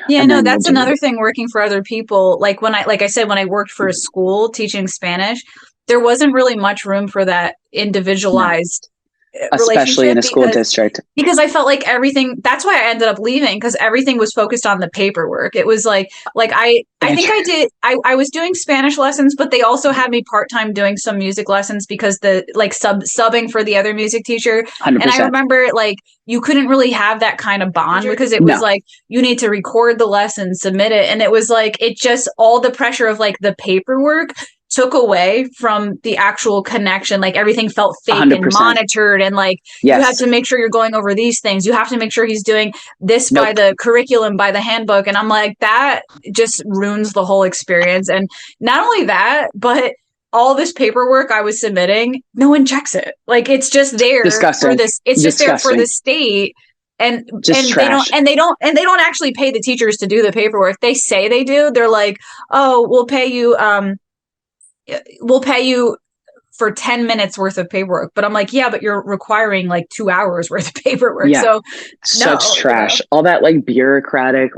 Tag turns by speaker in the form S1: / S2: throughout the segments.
S1: Yeah,
S2: and
S1: no,
S2: then we'll
S1: that's
S2: do
S1: another
S2: it.
S1: thing working for other people. Like I said, when I worked for a school teaching Spanish, there wasn't really much room for that
S2: No,
S1: individualized
S2: especially in
S1: relationship
S2: a school district.
S1: because I felt like everything, that's why I ended up leaving, because everything was focused on the paperwork. It was I think I was doing Spanish lessons, but they also had me part-time doing some music lessons because the subbing for the other music teacher. And I
S2: 100%.
S1: remember you couldn't really have that kind of bond because it was
S2: No,
S1: you need to record the lesson, submit it. And it was it just, all the pressure of the paperwork took away from the actual connection. Everything felt fake
S2: 100%.
S1: and monitored, and you have
S2: Yes.
S1: to make sure you're going over these things. You have to make sure he's doing this by
S2: Nope.
S1: the curriculum, by the handbook. And I'm that just ruins the whole experience. And not only that, but all this paperwork I was submitting, no one checks it. It's just there
S2: Disgusting.
S1: for this. It's just there for the state. And
S2: Just trash.
S1: they don't actually pay the teachers to do the paperwork. They say they do. They're oh, we'll pay you for 10 minutes worth of paperwork. But I'm yeah, but you're requiring 2 hours worth of paperwork.
S2: Yeah.
S1: So
S2: Such trash. All that bureaucratic,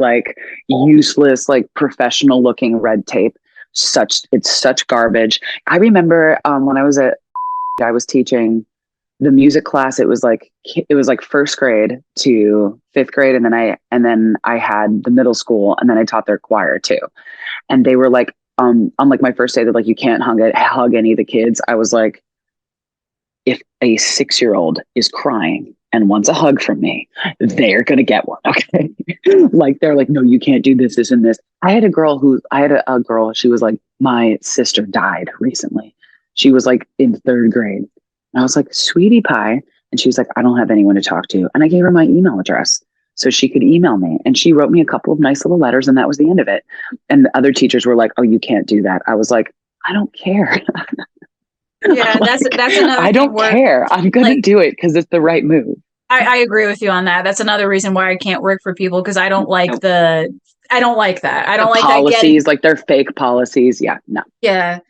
S2: useless, professional looking red tape. It's such garbage. I remember when I was teaching the music class. It was first grade to fifth grade. And then I had the middle school, and then I taught their choir too. And they were on my first day, they're you can't hug any of the kids. I was if a 6-year-old is crying and wants a hug from me, they're going to get one. Okay. They're no, you can't do this, this, and this. I had a girl, she was my sister died recently. She was in third grade. And I was sweetie pie. And she was I don't have anyone to talk to. And I gave her my email address so she could email me. And she wrote me a couple of nice little letters, and that was the end of it. And the other teachers were oh, you can't do that. I was I don't care.
S1: Yeah, that's another
S2: I don't care. I'm going to do it because it's the right move.
S1: I agree with you on that. That's another reason why I can't work for people, because I don't like I don't like that. I don't like
S2: policies,
S1: that
S2: they're fake policies. Yeah, no.
S1: Yeah.